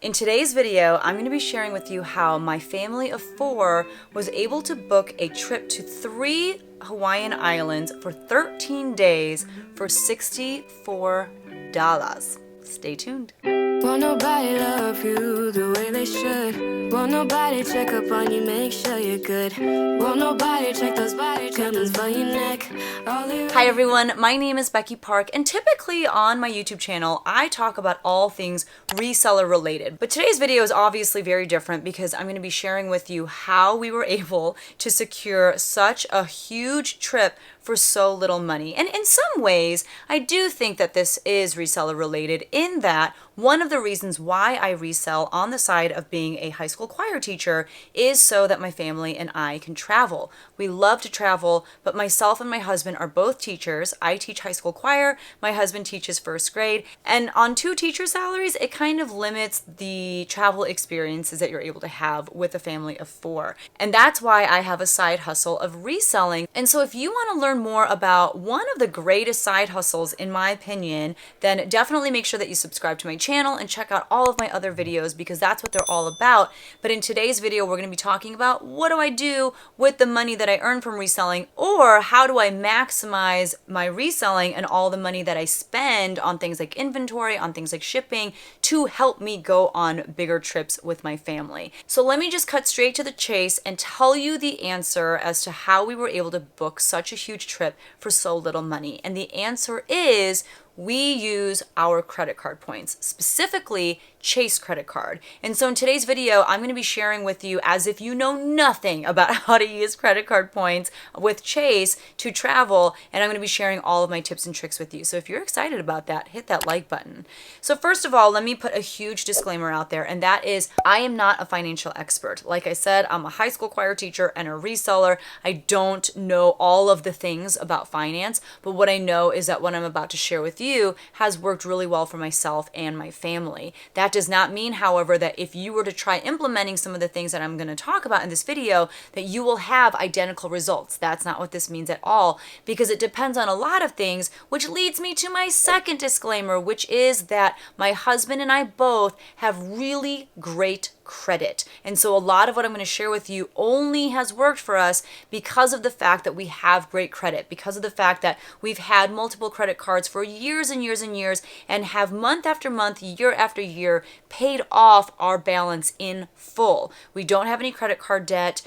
In today's video, I'm going to be sharing with you how my family of 4 was able to book a trip to 3 Hawaiian islands for 13 days for $64. Stay tuned. Won't nobody love you the way they should. Won't nobody check up on you, make sure you're good. Won't nobody check those body treatments for your neck. Hi everyone, my name is Becky Park, and typically on my YouTube channel, I talk about all things reseller related. But today's video is obviously very different because I'm going to be sharing with you how we were able to secure such a huge trip for so little money. And in some ways, I do think that this is reseller related in that one of the reasons why I resell on the side of being a high school choir teacher is so that my family and I can travel. We love to travel, but myself and my husband are both teachers. I teach high school choir, my husband teaches first grade, and on 2 teacher salaries, it kind of limits the travel experiences that you're able to have with a family of 4. And that's why I have a side hustle of reselling. And so if you want to learn more about one of the greatest side hustles, in my opinion, then definitely make sure that you subscribe to my channel and check out all of my other videos because that's what they're all about. But in today's video, we're going to be talking about what do I do with the money that I earn from reselling, or how do I maximize my reselling and all the money that I spend on things like inventory, on things like shipping, to help me go on bigger trips with my family. So let me just cut straight to the chase and tell you the answer as to how we were able to book such a huge trip for so little money. And the answer is we use our credit card points, specifically Chase credit card. And so in today's video, I'm going to be sharing with you, as if you know nothing about how to use credit card points with Chase to travel, and I'm going to be sharing all of my tips and tricks with you. So if you're excited about that, hit that like button. So first of all, let me put a huge disclaimer out there, and that is I am not a financial expert. Like I said, I'm a high school choir teacher and a reseller. I don't know all of the things about finance, but what I know is that what I'm about to share with you has worked really well for myself and my family. That does not mean, however, that if you were to try implementing some of the things that I'm going to talk about in this video, that you will have identical results. That's not what this means at all, because it depends on a lot of things, which leads me to my second disclaimer, which is that my husband and I both have really great credit. And so a lot of what I'm going to share with you only has worked for us because of the fact that we have great credit, because of the fact that we've had multiple credit cards for years and years and years and have month after month, year after year, paid off our balance in full. We don't have any credit card debt.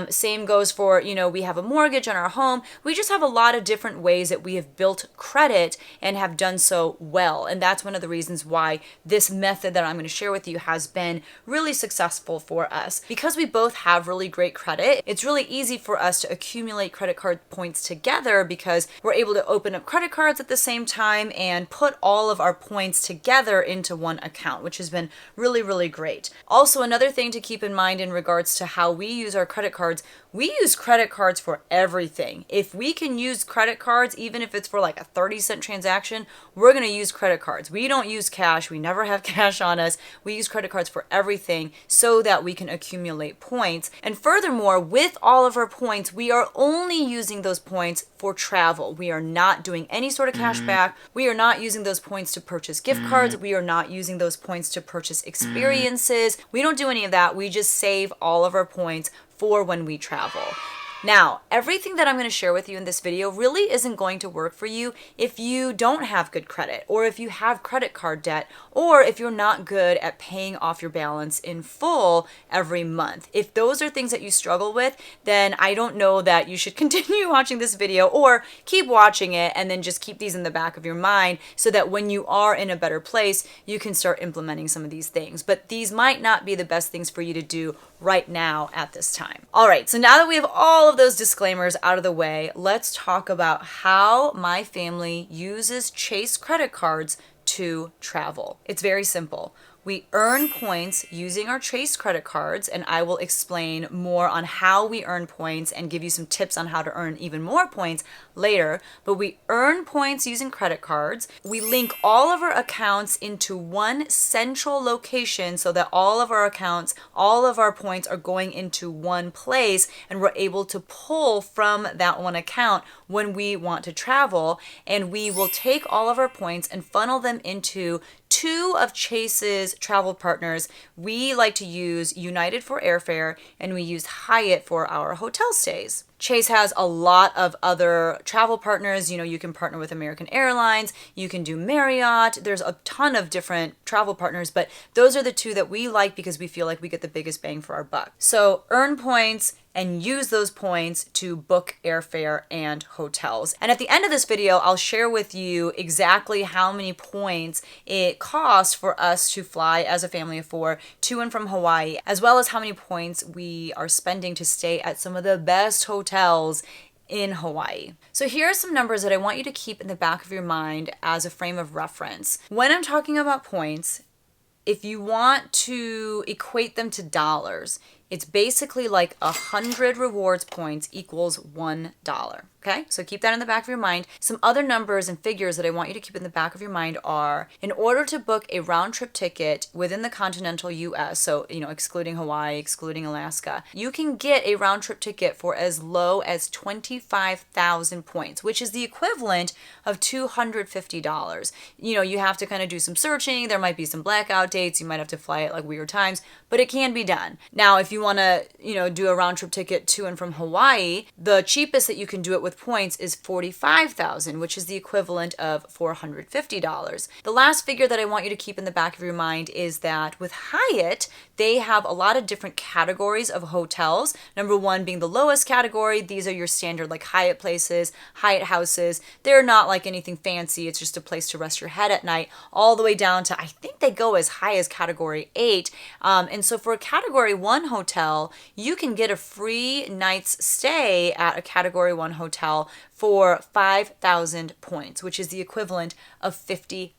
Same goes for, we have a mortgage on our home. We just have a lot of different ways that we have built credit and have done so well. And that's one of the reasons why this method that I'm going to share with you has been really successful for us. Because we both have really great credit, it's really easy for us to accumulate credit card points together because we're able to open up credit cards at the same time and put all of our points together into one account, which has been really, really great. Also, another thing to keep in mind in regards to how we use our credit cards, we use credit cards for everything. If we can use credit cards, even if it's for like a 30-cent transaction, we're going to use credit cards. We don't use cash. We never have cash on us. We use credit cards for everything so that we can accumulate points. And furthermore, with all of our points, we are only using those points for travel. We are not doing any sort of cash back. We are not using those points to purchase gift cards. We are not using those points to purchase experiences. We don't do any of that. We just save all of our points for when we travel. Now, everything that I'm going to share with you in this video really isn't going to work for you if you don't have good credit, or if you have credit card debt, or if you're not good at paying off your balance in full every month. If those are things that you struggle with, then I don't know that you should continue watching this video, or keep watching it and then just keep these in the back of your mind so that when you are in a better place, you can start implementing some of these things. But these might not be the best things for you to do right now at this time. All right, so now that we have all of those disclaimers out of the way, let's talk about how my family uses Chase credit cards to travel. It's very simple. We earn points using our Chase credit cards, and I will explain more on how we earn points and give you some tips on how to earn even more points later. But we earn points using credit cards. We link all of our accounts into one central location so that all of our accounts, all of our points are going into one place, and we're able to pull from that one account when we want to travel. And we will take all of our points and funnel them into two of Chase's travel partners, we like to use United for airfare and we use Hyatt for our hotel stays. Chase has a lot of other travel partners. You know, you can partner with American Airlines, you can do Marriott. There's a ton of different travel partners, but those are the two that we like because we feel like we get the biggest bang for our buck. So earn points and use those points to book airfare and hotels. And at the end of this video, I'll share with you exactly how many points it costs for us to fly as a family of four to and from Hawaii, as well as how many points we are spending to stay at some of the best hotels in Hawaii. So here are some numbers that I want you to keep in the back of your mind as a frame of reference. When I'm talking about points, if you want to equate them to dollars, it's basically like 100 rewards points equals $1. Okay, so keep that in the back of your mind. Some other numbers and figures that I want you to keep in the back of your mind are, in order to book a round trip ticket within the continental US, so, excluding Hawaii, excluding Alaska, you can get a round trip ticket for as low as 25,000 points, which is the equivalent of $250. You have to kind of do some searching. There might be some blackout dates. You might have to fly at like weird times, but it can be done. Now, if you want to, do a round trip ticket to and from Hawaii, the cheapest that you can do it with points is 45,000, which is the equivalent of $450. The last figure that I want you to keep in the back of your mind is that with Hyatt, they have a lot of different categories of hotels. Number one being the lowest category. These are your standard like Hyatt places, Hyatt houses. They're not like anything fancy. It's just a place to rest your head at night, all the way down to, I think they go as high as category 8. And so for a category 1 hotel, you can get a free night's stay at a category 1 hotel for 5,000 points, which is the equivalent of $50.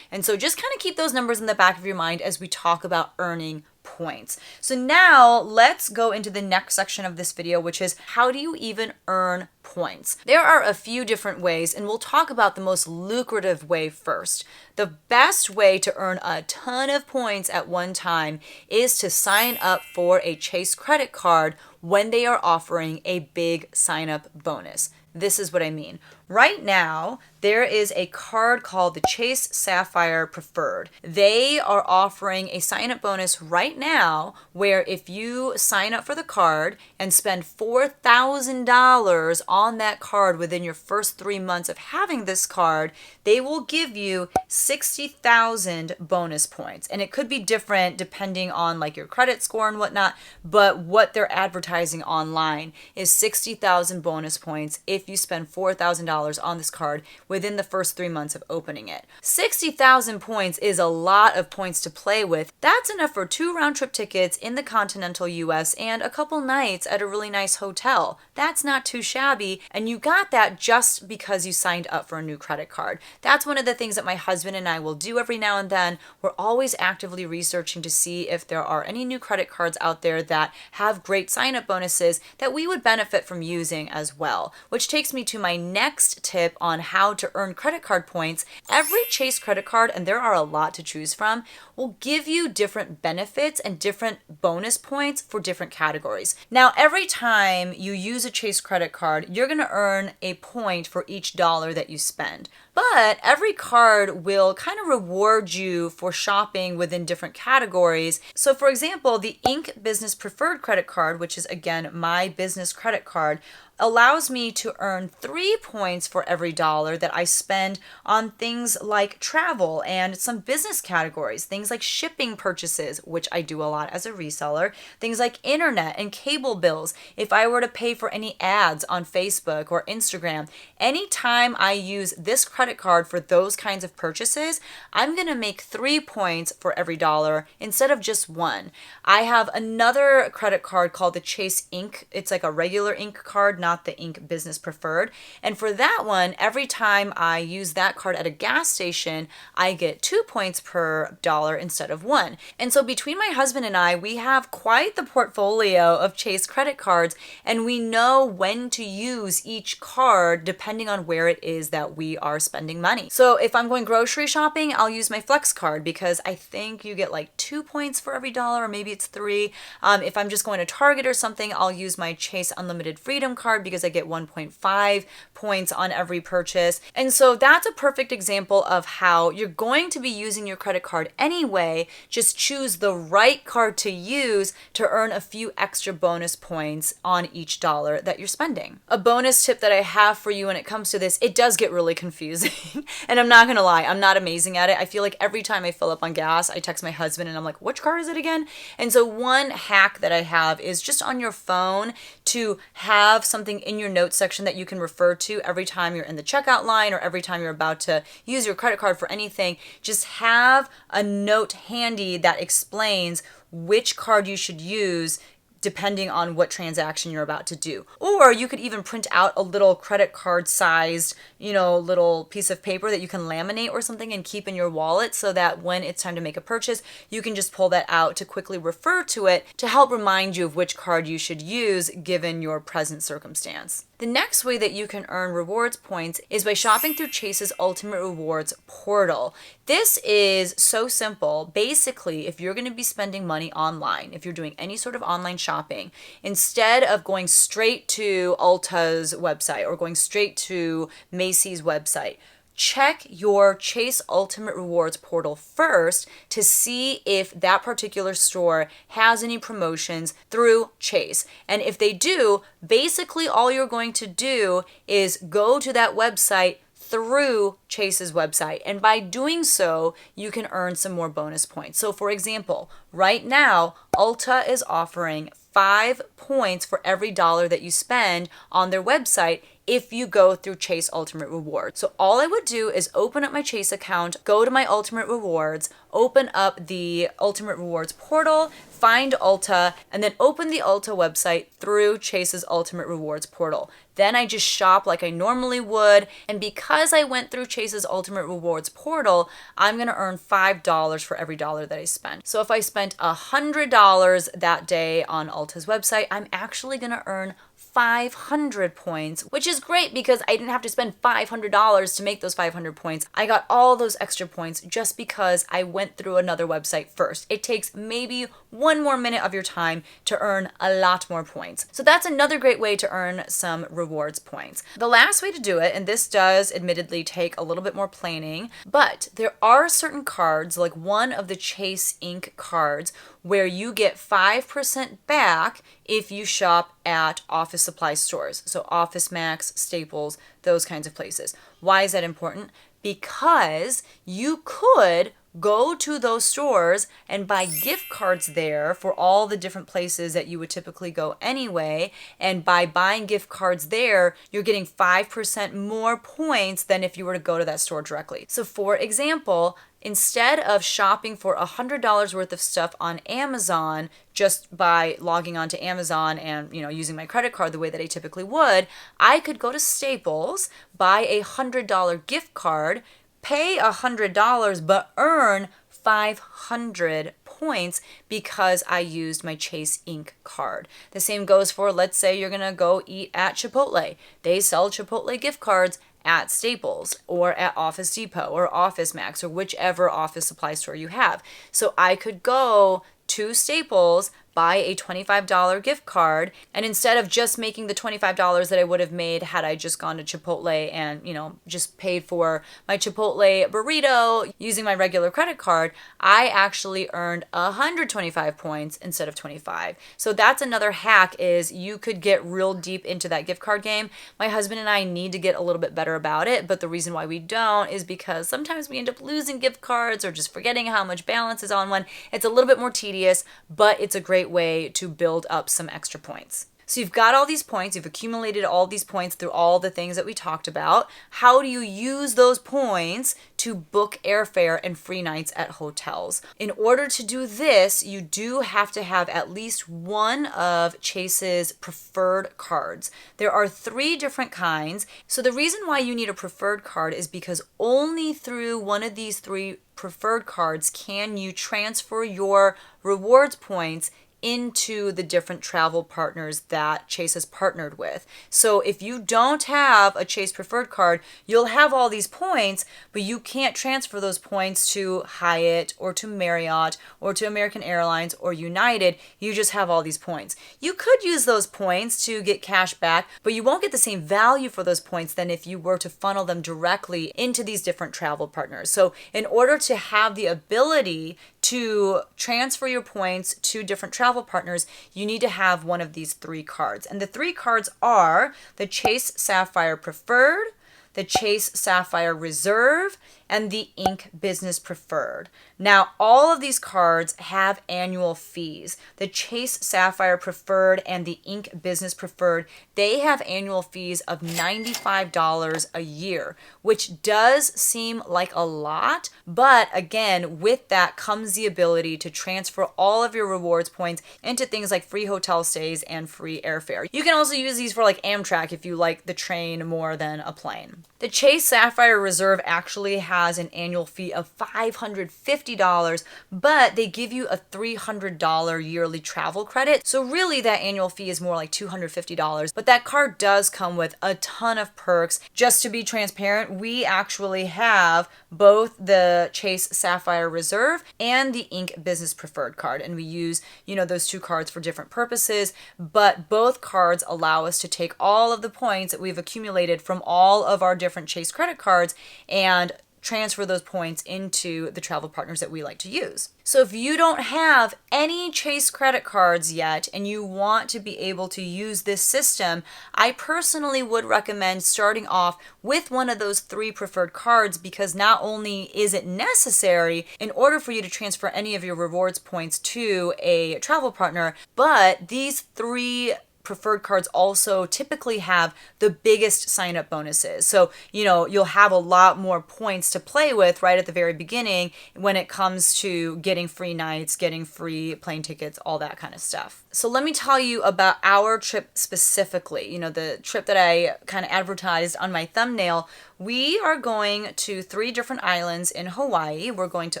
And so just kind of keep those numbers in the back of your mind as we talk about earning points. So now let's go into the next section of this video, which is how do you even earn points? There are a few different ways, and we'll talk about the most lucrative way first. The best way to earn a ton of points at one time is to sign up for a Chase credit card when they are offering a big sign-up bonus. This is what I mean. Right now, there is a card called the Chase Sapphire Preferred. They are offering a sign-up bonus right now where if you sign up for the card and spend $4,000 on that card within your first 3 months of having this card, they will give you 60,000 bonus points. And it could be different depending on like your credit score and whatnot, but what they're advertising online is 60,000 bonus points if you spend $4,000 on this card within the first 3 months of opening it. 60,000 points is a lot of points to play with. That's enough for 2 round trip tickets in the continental US and a couple nights at a really nice hotel. That's not too shabby, and you got that just because you signed up for a new credit card. That's one of the things that my husband and I will do every now and then. We're always actively researching to see if there are any new credit cards out there that have great sign-up bonuses that we would benefit from using as well, which takes me to my next tip on how to earn credit card points. Every Chase credit card, and there are a lot to choose from, will give you different benefits and different bonus points for different categories. Now, every time you use a Chase credit card, you're going to earn a point for each dollar that you spend. But every card will kind of reward you for shopping within different categories. So for example, the Inc. Business Preferred credit card, which is again my business credit card, allows me to earn 3 points for every dollar that I spend on things like travel and some business categories, things like shipping purchases, which I do a lot as a reseller, things like internet and cable bills. If I were to pay for any ads on Facebook or Instagram, anytime I use this credit card for those kinds of purchases, I'm going to make 3 points for every dollar instead of just 1. I have another credit card called the Chase Inc. It's like a regular Inc. card, not the Inc. Business Preferred. And for that one, every time I use that card at a gas station, I get 2 points per dollar instead of 1. And so between my husband and I, we have quite the portfolio of Chase credit cards, and we know when to use each card depending on where it is that we are spending money. So if I'm going grocery shopping, I'll use my Flex card because I think you get like 2 points for every dollar, or maybe it's 3. If I'm just going to Target or something, I'll use my Chase Unlimited Freedom card card because I get 1.5 points on every purchase. And so that's a perfect example of how you're going to be using your credit card anyway. Just choose the right card to use to earn a few extra bonus points on each dollar that you're spending. A bonus tip that I have for you when it comes to this, it does get really confusing. And I'm not gonna lie, I'm not amazing at it. I feel like every time I fill up on gas, I text my husband and I'm like, which card is it again? And so one hack that I have is just on your phone to have something in your notes section that you can refer to every time you're in the checkout line or every time you're about to use your credit card for anything. Just have a note handy that explains which card you should use depending on what transaction you're about to do. Or you could even print out a little credit card sized, little piece of paper that you can laminate or something and keep in your wallet so that when it's time to make a purchase, you can just pull that out to quickly refer to it to help remind you of which card you should use given your present circumstance. The next way that you can earn rewards points is by shopping through Chase's Ultimate Rewards portal. This is so simple. Basically, if you're going to be spending money online, if you're doing any sort of online shopping, instead of going straight to Ulta's website or going straight to Macy's website, check your Chase Ultimate Rewards portal first to see if that particular store has any promotions through Chase. And if they do, basically all you're going to do is go to that website through Chase's website. And by doing so, you can earn some more bonus points. So for example, right now, Ulta is offering 5 points for every dollar that you spend on their website if you go through Chase Ultimate Rewards. So all I would do is open up my Chase account, go to my Ultimate Rewards, open up the Ultimate Rewards portal, find Ulta, and then open the Ulta website through Chase's Ultimate Rewards portal. Then I just shop like I normally would, and because I went through Chase's Ultimate Rewards portal, I'm gonna earn $5 for every dollar that I spend. So if I spent $100 that day on Ulta's website, I'm actually gonna earn 500 points, which is great because I didn't have to spend $500 to make those 500 points. I got all those extra points just because I went through another website first. It takes maybe 1 more minute of your time to earn a lot more points. So that's another great way to earn some rewards points. The last way to do it, and this does admittedly take a little bit more planning, but there are certain cards, like one of the Chase Inc. cards, where you get 5% back if you shop at office supply stores. So Office Max, Staples, those kinds of places. Why is that important? Because you could go to those stores and buy gift cards there for all the different places that you would typically go anyway. And by buying gift cards there, you're getting 5% more points than if you were to go to that store directly. So for example, instead of shopping for $100 worth of stuff on Amazon just by logging on to Amazon and using my credit card the way that I typically would, I could go to Staples, buy a $100 gift card, pay $100 but earn 500 points because I used my Chase Inc. card. The same goes for, let's say you're gonna go eat at Chipotle. They sell Chipotle gift cards at Staples or at Office Depot or Office Max or whichever office supply store you have. So I could go to Staples, buy a $25 gift card, and instead of just making the $25 that I would have made had I just gone to Chipotle and, just paid for my Chipotle burrito using my regular credit card, I actually earned 125 points instead of 25. So that's another hack, is you could get real deep into that gift card game. My husband and I need to get a little bit better about it, but the reason why we don't is because sometimes we end up losing gift cards or just forgetting how much balance is on one. It's a little bit more tedious, but it's a great way to build up some extra points. So you've got all these points, you've accumulated all these points through all the things that we talked about. How do you use those points to book airfare and free nights at hotels? In order to do this, you do have to have at least one of Chase's preferred cards. There are 3 different kinds. So the reason why you need a preferred card is because only through one of these 3 preferred cards can you transfer your rewards points into the different travel partners that Chase has partnered with. So if you don't have a Chase Preferred card, you'll have all these points, but you can't transfer those points to Hyatt or to Marriott or to American Airlines or United. You just have all these points. You could use those points to get cash back, but you won't get the same value for those points than if you were to funnel them directly into these different travel partners. So in order to have the ability to transfer your points to different travel partners, you need to have one of these 3 cards. And the 3 cards are the Chase Sapphire Preferred, the Chase Sapphire Reserve, and the Ink Business Preferred. Now, all of these cards have annual fees. The Chase Sapphire Preferred and the Ink Business Preferred, they have annual fees of $95 a year, which does seem like a lot, but again, with that comes the ability to transfer all of your rewards points into things like free hotel stays and free airfare. You can also use these for like Amtrak if you like the train more than a plane. The Chase Sapphire Reserve actually has an annual fee of $550, but they give you a $300 yearly travel credit. So really that annual fee is more like $250, but that card does come with a ton of perks. Just to be transparent, we actually have both the Chase Sapphire Reserve and the Ink Business Preferred card, and we use, those 2 cards for different purposes, but both cards allow us to take all of the points that we've accumulated from all of our different Chase credit cards and transfer those points into the travel partners that we like to use. So if you don't have any Chase credit cards yet and you want to be able to use this system, I personally would recommend starting off with one of those 3 preferred cards, because not only is it necessary in order for you to transfer any of your rewards points to a travel partner, but these 3 preferred cards also typically have the biggest sign-up bonuses. So, you'll have a lot more points to play with right at the very beginning when it comes to getting free nights, getting free plane tickets, all that kind of stuff. So let me tell you about our trip specifically, the trip that I kind of advertised on my thumbnail. We are going to 3 different islands in Hawaii. We're going to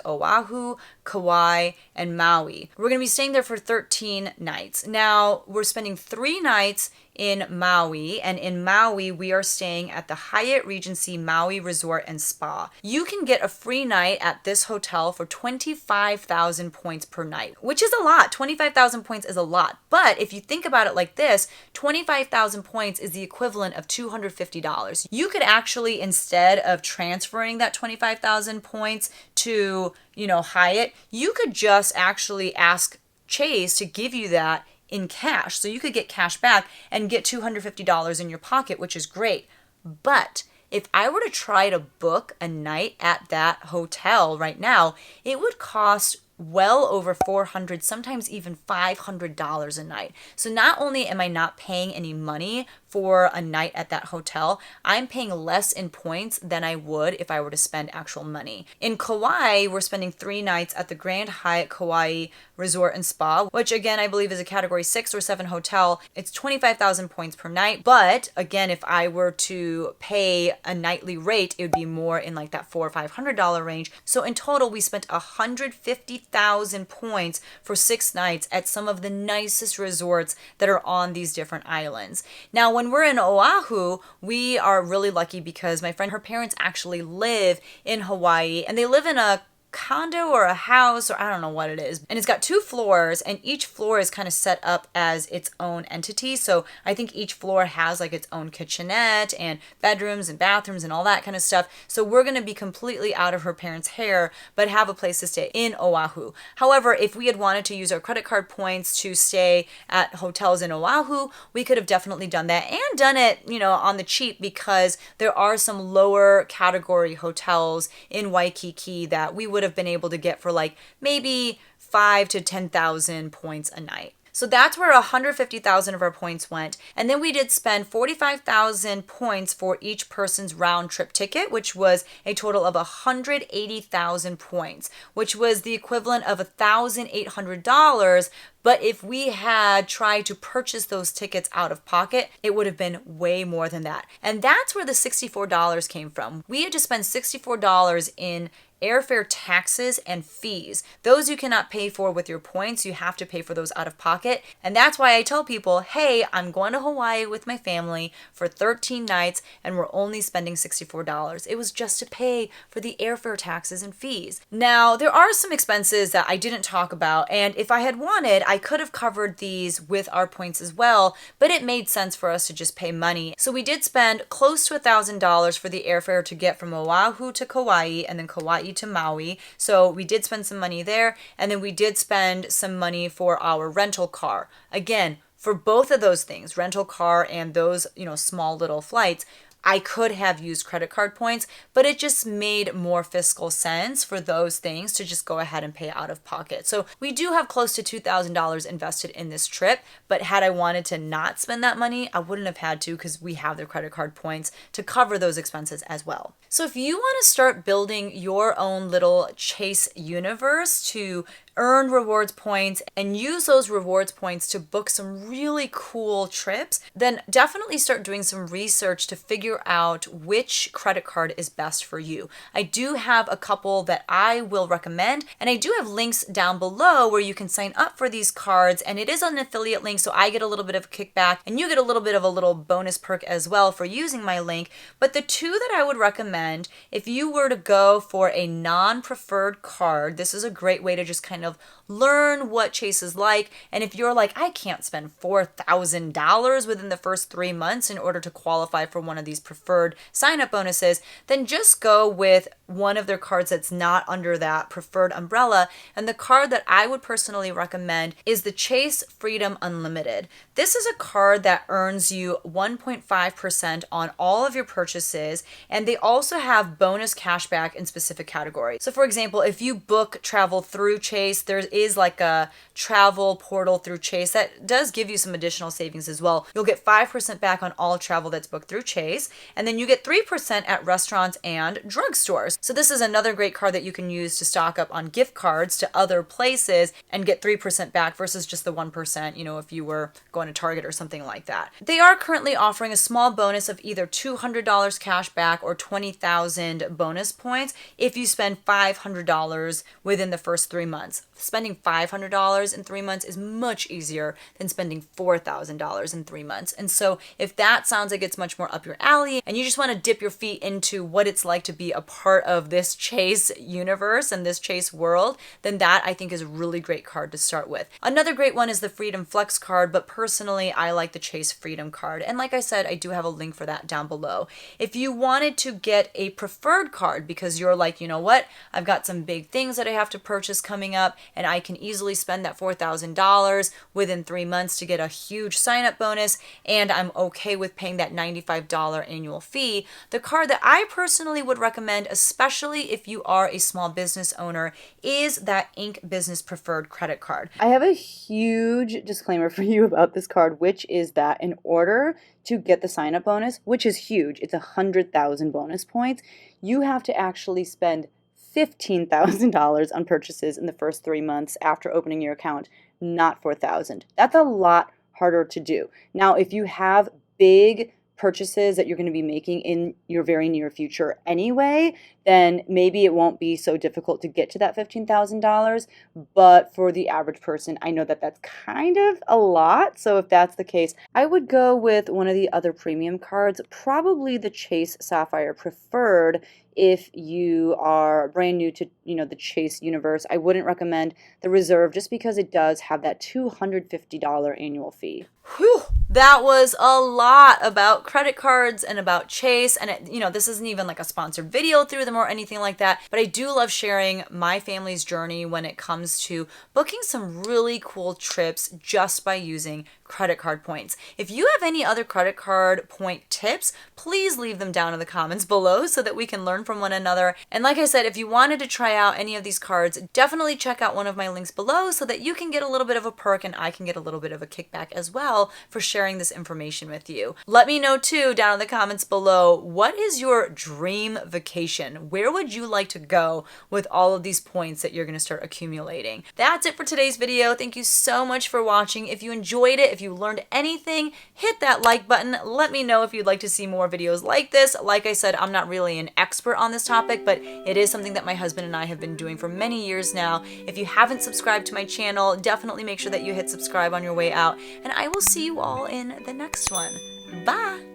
Oahu, Kauai, and Maui. We're going to be staying there for 13 nights. Now, we're spending 3 nights in Maui, and in Maui we are staying at the Hyatt Regency Maui Resort and Spa. You can get a free night at this hotel for 25,000 points per night, which is a lot. 25,000 points is a lot, but if you think about it like this, 25,000 points is the equivalent of $250. You could actually, instead of transferring that 25,000 points to, Hyatt, you could just actually ask Chase to give you that in cash. So you could get cash back and get $250 in your pocket, which is great. But if I were to try to book a night at that hotel right now, it would cost well over $400, sometimes even $500 a night. So not only am I not paying any money for a night at that hotel, I'm paying less in points than I would if I were to spend actual money. In Kauai, we're spending 3 nights at the Grand Hyatt Kauai Resort and Spa, which again, I believe is a category 6 or 7 hotel. It's 25,000 points per night. But again, if I were to pay a nightly rate, it would be more in like that $400 or $500 range. So in total, we spent 150,000 points for 6 nights at some of the nicest resorts that are on these different islands. Now, when we're in Oahu, we are really lucky because my friend, her parents actually live in Hawaii, and they live in a condo or a house, or I don't know what it is, and it's got 2 floors, and each floor is kind of set up as its own entity. So I think each floor has like its own kitchenette and bedrooms and bathrooms and all that kind of stuff. So we're going to be completely out of her parents' hair, but have a place to stay in Oahu. However, if we had wanted to use our credit card points to stay at hotels in Oahu, we could have definitely done that, and done it, on the cheap, because there are some lower category hotels in Waikiki that we would have been able to get for like maybe 5,000 to 10,000 points a night. So that's where 150,000 of our points went. And then we did spend 45,000 points for each person's round trip ticket, which was a total of 180,000 points, which was the equivalent of $1,800. But if we had tried to purchase those tickets out of pocket, it would have been way more than that. And that's where the $64 came from. We had to spend $64 in airfare taxes and fees. Those you cannot pay for with your points. You have to pay for those out of pocket. And that's why I tell people, hey, I'm going to Hawaii with my family for 13 nights and we're only spending $64. It was just to pay for the airfare taxes and fees. Now, there are some expenses that I didn't talk about, and if I had wanted, I could have covered these with our points as well, but it made sense for us to just pay money. So we did spend close to $1,000 for the airfare to get from Oahu to Kauai and then Kauai to Maui. So we did spend some money there, and then we did spend some money for our rental car. Again, for both of those things, rental car and those, small little flights, I could have used credit card points, but it just made more fiscal sense for those things to just go ahead and pay out of pocket. So we do have close to $2,000 invested in this trip, but had I wanted to not spend that money, I wouldn't have had to because we have the credit card points to cover those expenses as well. So if you want to start building your own little Chase universe to earn rewards points and use those rewards points to book some really cool trips, then definitely start doing some research to figure out which credit card is best for you. I do have a couple that I will recommend, and I do have links down below where you can sign up for these cards, and it is an affiliate link, so I get a little bit of a kickback and you get a little bit of a little bonus perk as well for using my link. But the two that I would recommend, if you were to go for a non-preferred card, this is a great way to just kind of learn what Chase is like. And if you're like, I can't spend $4,000 within the first 3 months in order to qualify for one of these preferred sign-up bonuses, then just go with one of their cards that's not under that preferred umbrella. And the card that I would personally recommend is the Chase Freedom Unlimited. This is a card that earns you 1.5% on all of your purchases, and they also have bonus cashback in specific categories. So for example, if you book travel through Chase, there is like a travel portal through Chase that does give you some additional savings as well. You'll get 5% back on all travel that's booked through Chase, and then you get 3% at restaurants and drugstores. So this is another great card that you can use to stock up on gift cards to other places and get 3% back versus just the 1%, if you were going to Target or something like that. They are currently offering a small bonus of either $200 cash back or 20,000 bonus points if you spend $500 within the first 3 months. Spending $500 in 3 months is much easier than spending $4,000 in 3 months. And so if that sounds like it's much more up your alley and you just want to dip your feet into what it's like to be a part of this Chase universe and this Chase world, then that I think is a really great card to start with. Another great one is the Freedom Flex card, but personally I like the Chase Freedom card. And like I said, I do have a link for that down below. If you wanted to get a preferred card because you're like, you know what, I've got some big things that I have to purchase coming up and I can easily spend that $4,000 within 3 months to get a huge sign-up bonus, and I'm okay with paying that $95 annual fee, the card that I personally would recommend, especially if you are a small business owner, is that Inc. Business Preferred Credit Card. I have a huge disclaimer for you about this card, which is that in order to get the sign-up bonus, which is huge, it's 100,000 bonus points, you have to actually spend $15,000 on purchases in the first 3 months after opening your account, not $4,000. That's a lot harder to do. Now, if you have big purchases that you're going to be making in your very near future anyway, then maybe it won't be so difficult to get to that $15,000. But for the average person, I know that that's kind of a lot. So if that's the case, I would go with one of the other premium cards, probably the Chase Sapphire Preferred. If you are brand new to, the Chase universe, I wouldn't recommend the Reserve just because it does have that $250 annual fee. Whew, that was a lot about credit cards and about Chase. And this isn't even like a sponsored video through them or anything like that. But I do love sharing my family's journey when it comes to booking some really cool trips just by using credit card points. If you have any other credit card point tips, please leave them down in the comments below so that we can learn from one another. And like I said, if you wanted to try out any of these cards, definitely check out one of my links below so that you can get a little bit of a perk and I can get a little bit of a kickback as well for sharing this information with you. Let me know too down in the comments below, what is your dream vacation? Where would you like to go with all of these points that you're going to start accumulating? That's it for today's video. Thank you so much for watching. If you enjoyed it, if you learned anything, hit that like button. Let me know if you'd like to see more videos like this. Like I said, I'm not really an expert on this topic, but it is something that my husband and I have been doing for many years now. If you haven't subscribed to my channel, definitely make sure that you hit subscribe on your way out, and I will see you all in the next one. Bye!